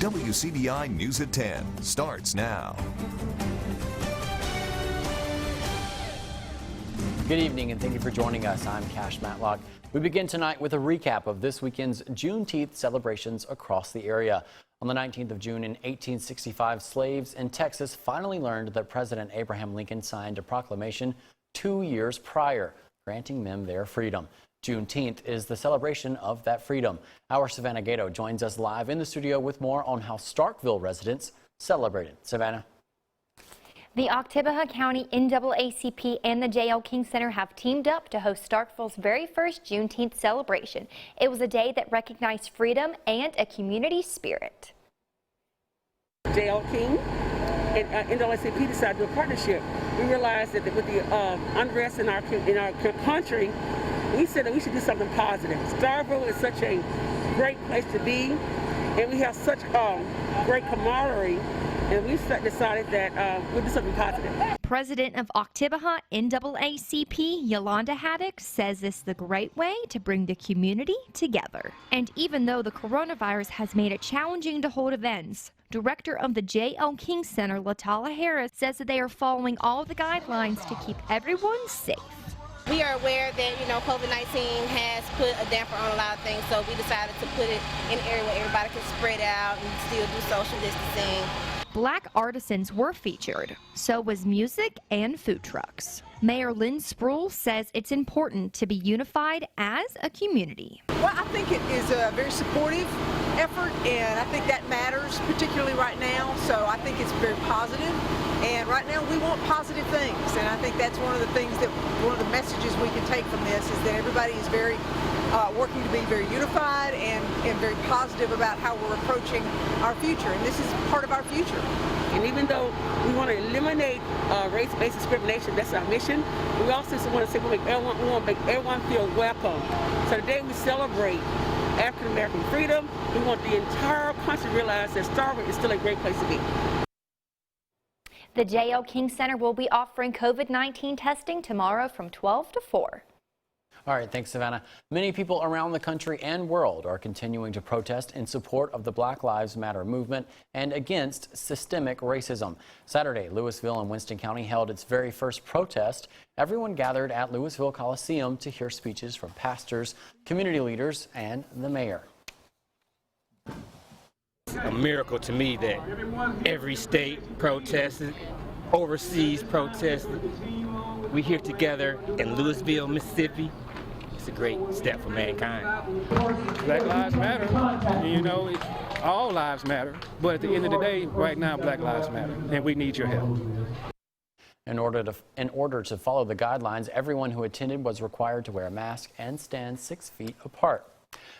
WCBI News at 10 starts now. Good evening and thank you for joining us. I'm Cash Matlock. We begin tonight with a recap of this weekend's Juneteenth celebrations across the area. On the 19th of June in 1865, slaves in Texas finally learned that President Abraham Lincoln signed a proclamation 2 years prior, granting them their freedom. Juneteenth is the celebration of that freedom. Our Savannah Gato joins us live in the studio with more on how Starkville residents celebrated. Savannah. The Oktibbeha County NAACP and the J.L. King Center have teamed up to host Starkville's very first Juneteenth celebration. It was a day that recognized freedom and a community spirit. J.L. King and NAACP decided to do a partnership. We realized that with the unrest in our country, we said that we should do something positive. Starkville is such a great place to be, and we have such great camaraderie, and we decided that we'll do something positive. President of Oktibbeha NAACP, Yolanda Haddock, says this is a great way to bring the community together. And even though the coronavirus has made it challenging to hold events, Director of the J.L. King Center, Latala Harris, says that they are following all the guidelines to keep everyone safe. We are aware that, COVID-19 has put a damper on a lot of things, so we decided to put it in an area where everybody can spread out and still do social distancing. Black artisans were featured, so was music and food trucks. Mayor Lynn Spruill says it's important to be unified as a community. Well, I think it is a very supportive effort, and I think that matters, particularly right now, so I think it's very positive. And right now we want positive things, and I think that's one of the things that, one of the messages we can take from this is that everybody is very working to be very unified and very positive about how we're approaching our future, and this is part of our future. And even though we want to eliminate race-based discrimination, that's our mission, we also want to say we want to make everyone feel welcome. So today we celebrate African American freedom. We want the entire country to realize that Starkville is still a great place to be. The J.L. King Center will be offering COVID-19 testing tomorrow from 12 to 4. All right, thanks, Savannah. Many people around the country and world are continuing to protest in support of the Black Lives Matter movement and against systemic racism. Saturday, Louisville and Winston County held its very first protest. Everyone gathered at Louisville Coliseum to hear speeches from pastors, community leaders, and the mayor. A miracle to me that every state protested, overseas protested. We're here together in Louisville, Mississippi. It's a great step for mankind. Black lives matter. All lives matter. But at the end of the day, right now, Black lives matter, and we need your help. In order to follow the guidelines, everyone who attended was required to wear a mask and stand 6 feet apart.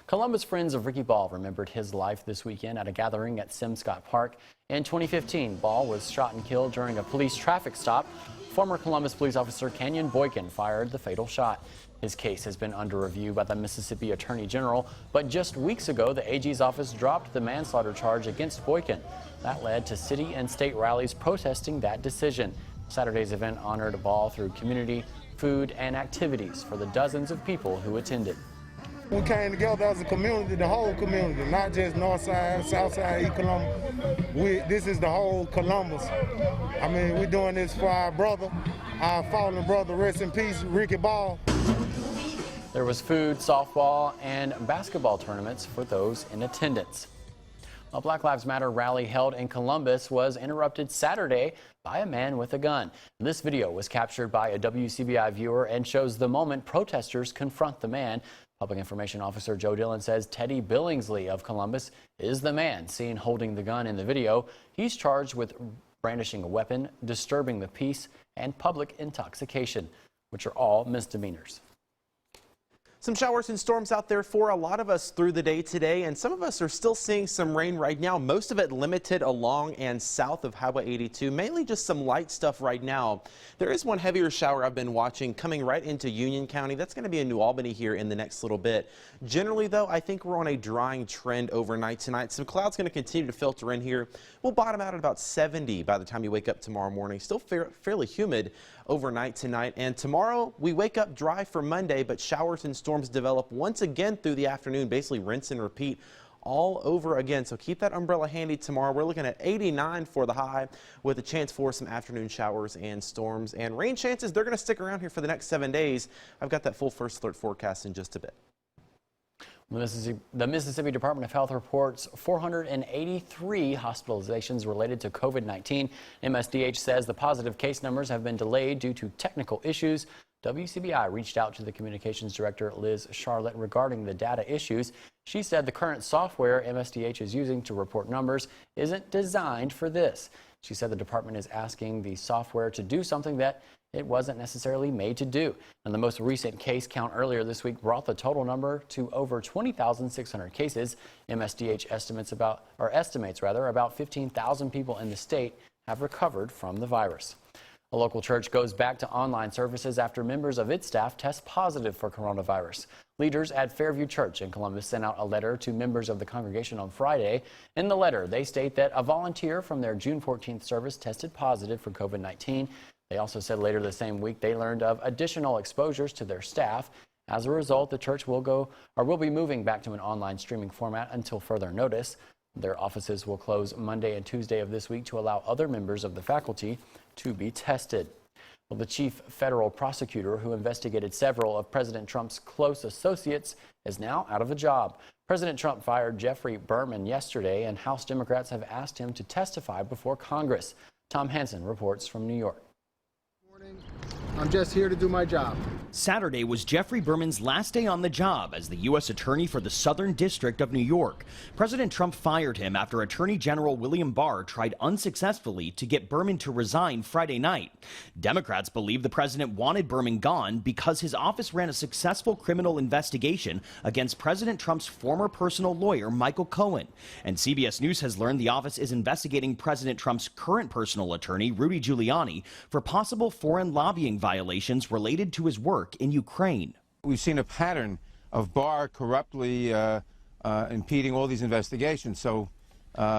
Columbus Friends of Ricky Ball remembered his life this weekend at a gathering at Scott Park. In 2015, Ball was shot and killed during a police traffic stop. Former Columbus police officer Kenyon Boykin fired the fatal shot. His case has been under review by the Mississippi Attorney General, but just weeks ago, the AG's office dropped the manslaughter charge against Boykin. That led to city and state rallies protesting that decision. Saturday's event honored Ball through community, food, and activities for the dozens of people who attended. We came together as a community, the whole community, not just North Side, South Side, East Columbus. This is the whole Columbus. I mean, we're doing this for our brother, our fallen brother, rest in peace, Ricky Ball. There was food, softball, and basketball tournaments for those in attendance. A Black Lives Matter rally held in Columbus was interrupted Saturday by a man with a gun. This video was captured by a WCBI viewer and shows the moment protesters confront the man. Public Information Officer Joe Dillon says Teddy Billingsley of Columbus is the man seen holding the gun in the video. He's charged with brandishing a weapon, disturbing the peace, and public intoxication, which are all misdemeanors. Some showers and storms out there for a lot of us through the day today, and some of us are still seeing some rain right now. Most of it limited along and south of Highway 82, mainly just some light stuff right now. There is one heavier shower I've been watching coming right into Union County. That's going to be in New Albany here in the next little bit. Generally, though, I think we're on a drying trend overnight tonight. Some clouds going to continue to filter in here. We'll bottom out at about 70 by the time you wake up tomorrow morning. Still fairly humid overnight tonight. And tomorrow we wake up dry for Monday, but showers and storms develop once again through the afternoon, basically rinse and repeat all over again. So keep that umbrella handy tomorrow. We're looking at 89 for the high with a chance for some afternoon showers and storms. And rain chances, they're going to stick around here for the next 7 days. I've got that full first alert forecast in just a bit. The Mississippi Department of Health reports 483 hospitalizations related to COVID-19. MSDH says the positive case numbers have been delayed due to technical issues. WCBI reached out to the communications director, Liz Charlotte, regarding the data issues. She said the current software MSDH is using to report numbers isn't designed for this. She said the department is asking the software to do something that it wasn't necessarily made to do. And the most recent case count earlier this week brought the total number to over 20,600 cases. MSDH estimates about 15,000 people in the state have recovered from the virus. A local church goes back to online services after members of its staff test positive for coronavirus. Leaders at Fairview Church in Columbus sent out a letter to members of the congregation on Friday. In the letter, they state that a volunteer from their June 14th service tested positive for COVID-19. They also said later the same week they learned of additional exposures to their staff. As a result, the church will be moving back to an online streaming format until further notice. Their offices will close Monday and Tuesday of this week to allow other members of the faculty to be tested. Well, the chief federal prosecutor who investigated several of President Trump's close associates is now out of a job. President Trump fired Jeffrey Berman yesterday, and House Democrats have asked him to testify before Congress. Tom Hansen reports from New York. I'm just here to do my job. Saturday was Jeffrey Berman's last day on the job as the U.S. Attorney for the Southern District of New York. President Trump fired him after Attorney General William Barr tried unsuccessfully to get Berman to resign Friday night. Democrats believe the president wanted Berman gone because his office ran a successful criminal investigation against President Trump's former personal lawyer, Michael Cohen. And CBS News has learned the office is investigating President Trump's current personal attorney, Rudy Giuliani, for possible foreign lobbying violations related to his work in Ukraine. We've seen a pattern of Barr corruptly impeding all these investigations, so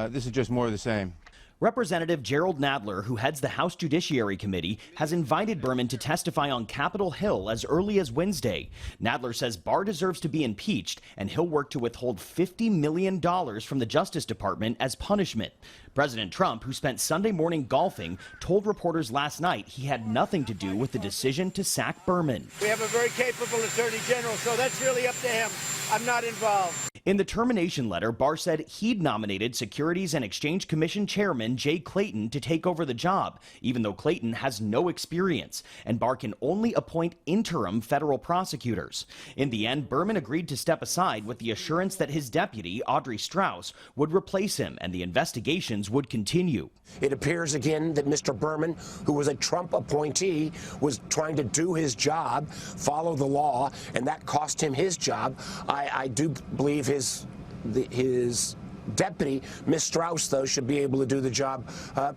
this is just more of the same. Representative Gerald Nadler, who heads the House Judiciary Committee, has invited Berman to testify on Capitol Hill as early as Wednesday. Nadler says Barr deserves to be impeached, and he'll work to withhold $50 million from the Justice Department as punishment. President Trump, who spent Sunday morning golfing, told reporters last night he had nothing to do with the decision to sack Berman. We have a very capable Attorney General, so that's really up to him. I'm not involved. In the termination letter, Barr said he'd nominated Securities and Exchange Commission Chairman Jay Clayton to take over the job, even though Clayton has no experience, and Barr can only appoint interim federal prosecutors. In the end, Berman agreed to step aside with the assurance that his deputy, Audrey Strauss, would replace him and the investigations would continue. It appears again that Mr. Berman, who was a Trump appointee, was trying to do his job, follow the law, and that cost him his job. I do believe his deputy, Ms. Strauss, though, should be able to do the job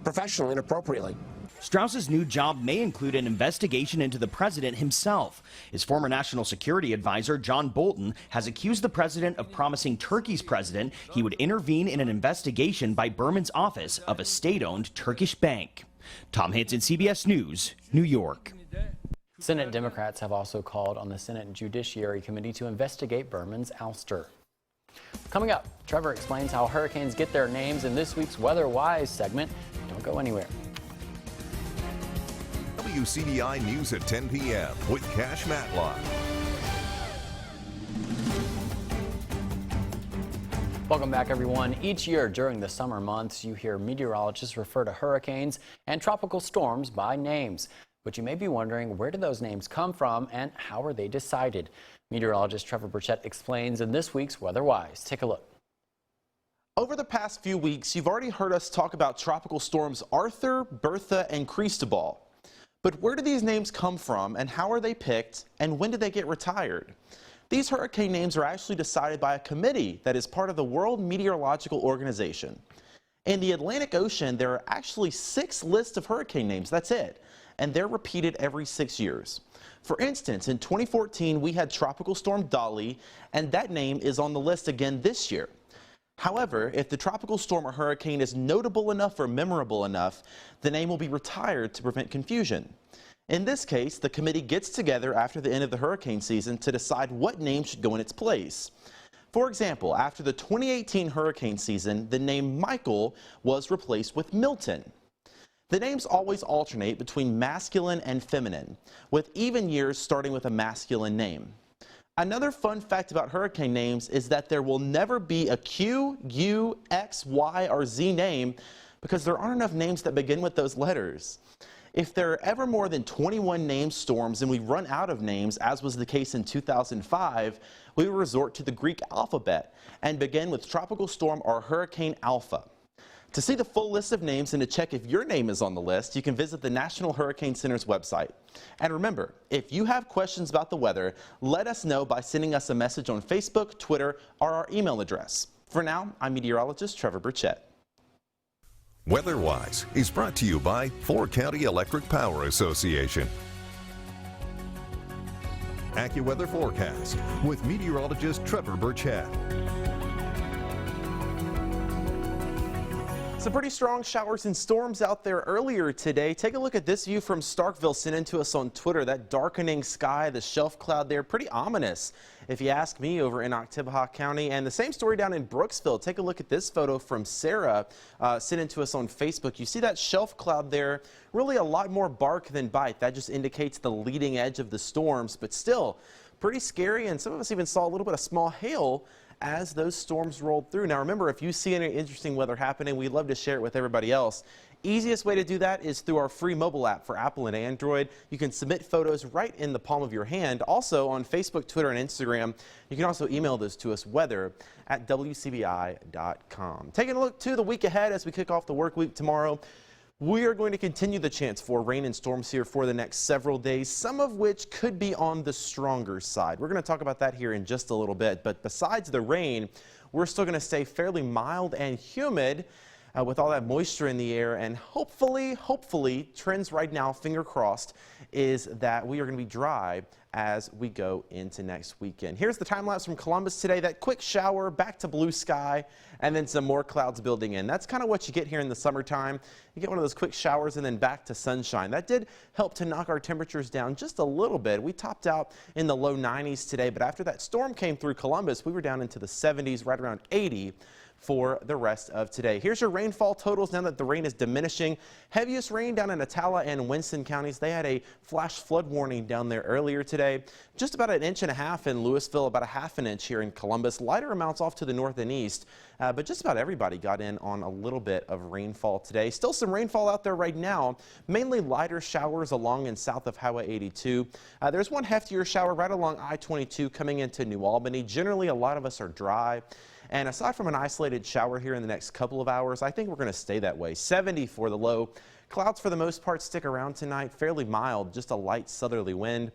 professionally and appropriately. Strauss's new job may include an investigation into the president himself. His former national security advisor, John Bolton, has accused the president of promising Turkey's president he would intervene in an investigation by Berman's office of a state-owned Turkish bank. Tom Hansen, CBS News, New York. Senate Democrats have also called on the Senate Judiciary Committee to investigate Berman's ouster. Coming up, Trevor explains how hurricanes get their names in this week's Weather Wise segment. Don't go anywhere. WCBI News at 10 p.m. with Cash Matlock. Welcome back, everyone. Each year during the summer months, you hear meteorologists refer to hurricanes and tropical storms by names. But you may be wondering, where do those names come from and how are they decided? Meteorologist Trevor Burchett explains in this week's Weather Wise. Take a look. Over the past few weeks, you've already heard us talk about tropical storms Arthur, Bertha, and Cristobal. But where do these names come from and how are they picked and when did they get retired? These hurricane names are actually decided by a committee that is part of the World Meteorological Organization. In the Atlantic Ocean, there are actually 6 lists of hurricane names, that's it, and they're repeated every 6 years. For instance, in 2014, we had Tropical Storm Dolly, and that name is on the list again this year. However, if the tropical storm or hurricane is notable enough or memorable enough, the name will be retired to prevent confusion. In this case, the committee gets together after the end of the hurricane season to decide what name should go in its place. For example, after the 2018 hurricane season, the name Michael was replaced with Milton. The names always alternate between masculine and feminine, with even years starting with a masculine name. Another fun fact about hurricane names is that there will never be a Q, U, X, Y, or Z name because there aren't enough names that begin with those letters. If there are ever more than 21 named storms and we run out of names, as was the case in 2005, we will resort to the Greek alphabet and begin with Tropical Storm or Hurricane Alpha. To see the full list of names and to check if your name is on the list, you can visit the National Hurricane Center's website. And remember, if you have questions about the weather, let us know by sending us a message on Facebook, Twitter, or our email address. For now, I'm meteorologist Trevor Burchett. WeatherWise is brought to you by Four County Electric Power Association. AccuWeather Forecast with meteorologist Trevor Burchett. Some pretty strong showers and storms out there earlier today. Take a look at this view from Starkville sent in to us on Twitter. That darkening sky, the shelf cloud there, pretty ominous if you ask me over in Oktibbeha County. And the same story down in Brooksville. Take a look at this photo from Sarah sent in to us on Facebook. You see that shelf cloud there, really a lot more bark than bite. That just indicates the leading edge of the storms, but still pretty scary. And some of us even saw a little bit of small hail as those storms rolled through. Now remember, if you see any interesting weather happening, we'd love to share it with everybody else. Easiest way to do that is through our free mobile app for Apple and Android. You can submit photos right in the palm of your hand. Also on Facebook, Twitter, and Instagram. You can also email those to us, weather@WCBI.com. Taking a look to the week ahead as we kick off the work week tomorrow. We are going to continue the chance for rain and storms here for the next several days, some of which could be on the stronger side. We're going to talk about that here in just a little bit. But besides the rain, we're still going to stay fairly mild and humid with all that moisture in the air. And hopefully, trends right now, finger crossed, is that we are going to be dry as we go into next weekend. Here's the time lapse from Columbus today. That quick shower, back to blue sky, and then some more clouds building in. That's kind of what you get here in the summertime. You get one of those quick showers and then back to sunshine. That did help to knock our temperatures down just a little bit. We topped out in the low 90s today, but after that storm came through Columbus, we were down into the 70s, right around 80 for the rest of today. Here's your rainfall totals now that the rain is diminishing. Heaviest rain down in Attala and Winston counties. They had a flash flood warning down there earlier today. Just about 1.5 inches in Louisville, about 1/2 inch here in Columbus. Lighter amounts off to the north and east, but just about everybody got in on a little bit of rainfall today. Still some rainfall out there right now, mainly lighter showers along and south of Highway 82. There's one heftier shower right along I-22 coming into New Albany. Generally, a lot of us are dry. And aside from an isolated shower here in the next couple of hours, I think we're going to stay that way. 70 for the low. Clouds for the most part stick around tonight. Fairly mild, just a light southerly wind.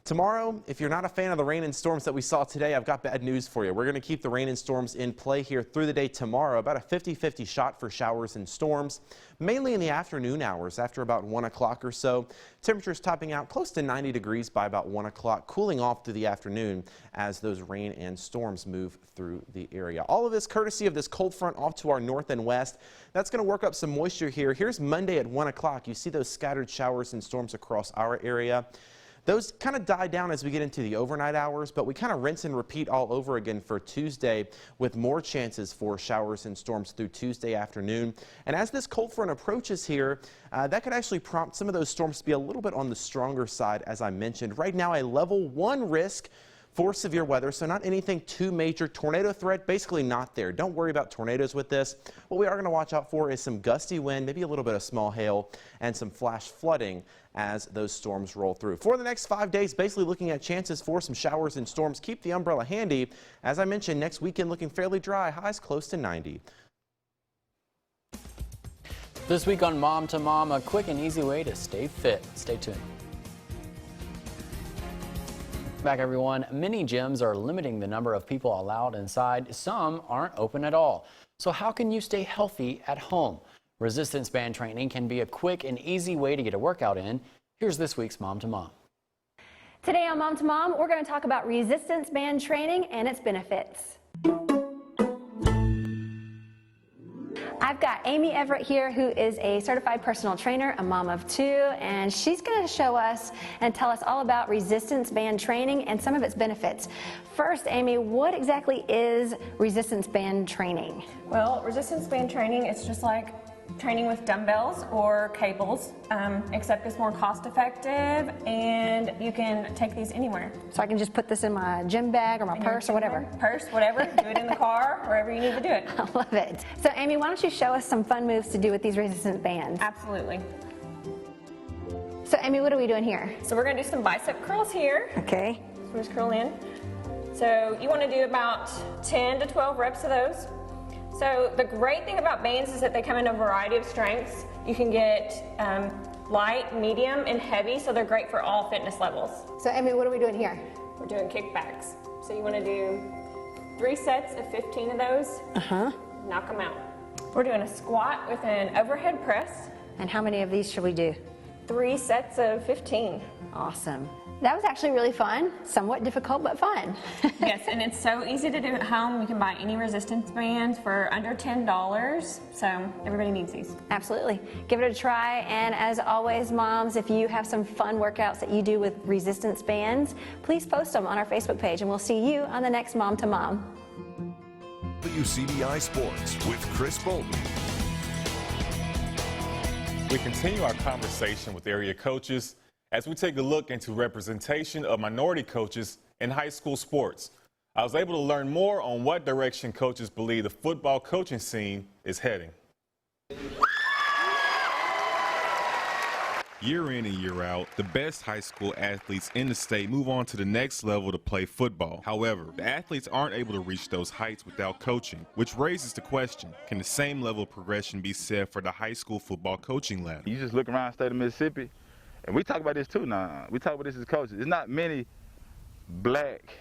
Tomorrow, if you're not a fan of the rain and storms that we saw today, I've got bad news for you. We're going to keep the rain and storms in play here through the day tomorrow. About a 50-50 shot for showers and storms, mainly in the afternoon hours after about 1 o'clock or so. Temperatures topping out close to 90 degrees by about 1 o'clock, cooling off through the afternoon as those rain and storms move through the area. All of this courtesy of this cold front off to our north and west. That's going to work up some moisture here. Here's Monday at 1 o'clock. You see those scattered showers and storms across our area. Those kind of die down as we get into the overnight hours, but we kind of rinse and repeat all over again for Tuesday with more chances for showers and storms through Tuesday afternoon. And as this cold front approaches here, that could actually prompt some of those storms to be a little bit on the stronger side, as I mentioned. Right now, a level 1 risk for severe weather, so not anything too major. Tornado threat, basically not there. Don't worry about tornadoes with this. What we are going to watch out for is some gusty wind, maybe a little bit of small hail, and some flash flooding as those storms roll through. For the next 5 days, basically looking at chances for some showers and storms. Keep the umbrella handy. As I mentioned, next weekend looking fairly dry, highs close to 90. This week on Mom to Mom, a quick and easy way to stay fit. Stay tuned. Back everyone, many gyms are limiting the number of people allowed inside. Some aren't open at all. So how can you stay healthy at home? Resistance band training can be a quick and easy way to get a workout in. Here's this week's Mom to Mom. Today on Mom to Mom, we're going to talk about resistance band training and its benefits. I've got Amy Everett here, who is a certified personal trainer, a mom of 2, and she's going to show us and tell us all about resistance band training and some of its benefits. First, Amy, what exactly is resistance band training? Well, resistance band training is just like training with dumbbells or cables, except it's more cost effective and you can take these anywhere. So I can just put this in my gym bag or my purse or whatever? Purse, whatever. Do it in the car, wherever you need to do it. I love it. So Amy, why don't you show us some fun moves to do with these resistance bands? Absolutely. So Amy, what are we doing here? So we're going to do some bicep curls here. Okay. So just curl in. So you want to do about 10 to 12 reps of those. So the great thing about bands is that they come in a variety of strengths. You can get light, medium, and heavy, so they're great for all fitness levels. So Amy, what are we doing here? We're doing kickbacks. So you want to do 3 sets of 15 of those. Knock them out. We're doing a squat with an overhead press. And how many of these should we do? 3 sets of 15. Awesome. That was actually really fun. Somewhat difficult, but fun. Yes, and it's so easy to do at home. You can buy any resistance bands for under $10. So everybody needs these. Absolutely. Give it a try. And as always, moms, if you have some fun workouts that you do with resistance bands, please post them on our Facebook page, and we'll see you on the next Mom to Mom. WCBI Sports with Chris Bolton. We continue our conversation with area coaches as we take a look into representation of minority coaches in high school sports. I was able to learn more on what direction coaches believe the football coaching scene is heading. Year in and year out, the best high school athletes in the state move on to the next level to play football. However, the athletes aren't able to reach those heights without coaching, which raises the question, can the same level of progression be said for the high school football coaching ladder? You just look around the state of Mississippi, and we talk about this too now. We talk about this as coaches. There's not many black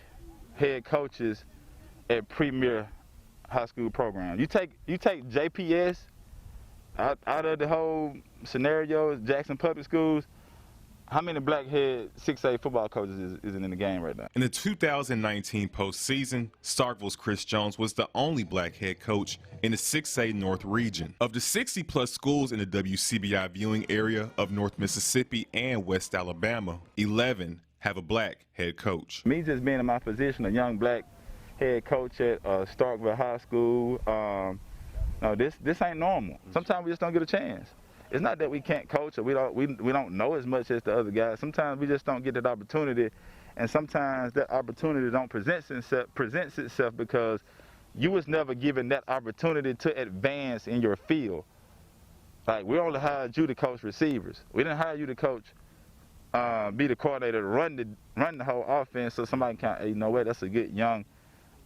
head coaches at premier high school programs. You take JPS out of the whole scenario, Jackson Public Schools, how many black head 6A football coaches is in the game right now? In the 2019 postseason, Starkville's Chris Jones was the only black head coach in the 6A North region. Of the 60-plus schools in the WCBI viewing area of North Mississippi and West Alabama, 11 have a black head coach. Me just being in my position, a young black head coach at Starkville High School, no, this ain't normal. Sometimes we just don't get a chance. It's not that we can't coach or we don't know as much as the other guys. Sometimes we just don't get that opportunity, and sometimes that opportunity don't presents itself because you was never given that opportunity to advance in your field. Like, we only hired you to coach receivers. We didn't hire you to coach, be the coordinator to run the whole offense so somebody can, hey, you know what, that's a good young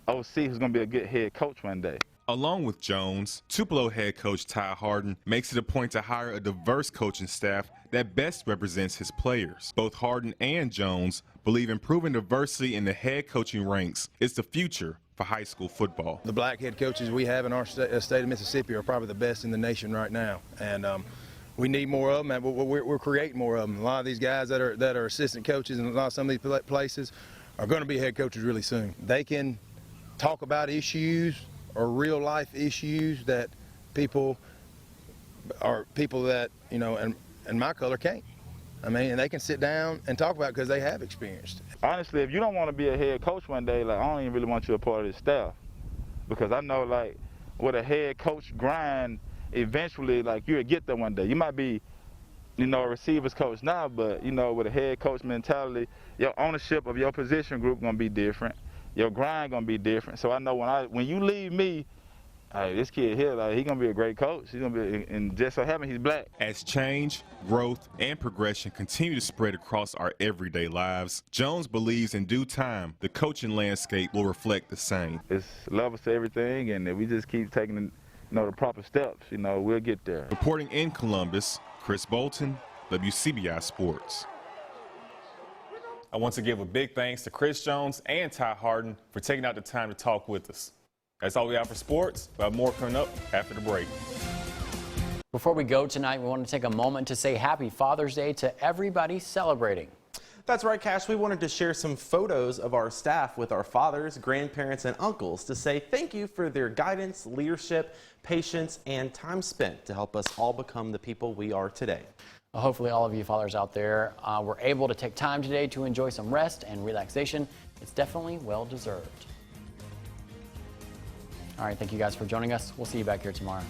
OC who's gonna be a good head coach one day. Along with Jones, Tupelo head coach Ty Harden makes it a point to hire a diverse coaching staff that best represents his players. Both Harden and Jones believe improving diversity in the head coaching ranks is the future for high school football. The black head coaches we have in our state of Mississippi are probably the best in the nation right now, and we need more of them, and we're creating more of them. A lot of these guys that are assistant coaches in some of these places are going to be head coaches really soon. They can talk about issues or real life issues that people that, you know, and my color can't. I mean, and they can sit down and talk about it because they have experienced it. Honestly, if you don't want to be a head coach one day, like, I don't even really want you a part of this staff, because I know, like, with a head coach grind, eventually, like, you'll get there one day. You might be, you know, a receivers coach now, but, you know, with a head coach mentality, your ownership of your position group gonna be different. Your grind gonna be different. So I know when you leave me, hey, this kid here, like, he gonna be a great coach. He's gonna be, and just so happens he's black. As change, growth, and progression continue to spread across our everyday lives, Jones believes in due time the coaching landscape will reflect the same. It's levels to everything, and if we just keep taking, the proper steps, we'll get there. Reporting in Columbus, Chris Bolton, WCBI Sports. I want to give a big thanks to Chris Jones and Ty Harden for taking out the time to talk with us. That's all we have for sports. We'll have more coming up after the break. Before we go tonight, we want to take a moment to say Happy Father's Day to everybody celebrating. That's right, Cash. We wanted to share some photos of our staff with our fathers, grandparents, and uncles to say thank you for their guidance, leadership, patience, and time spent to help us all become the people we are today. Well, hopefully all of you fathers out there were able to take time today to enjoy some rest and relaxation. It's definitely well deserved. All right, thank you guys for joining us. We'll see you back here tomorrow.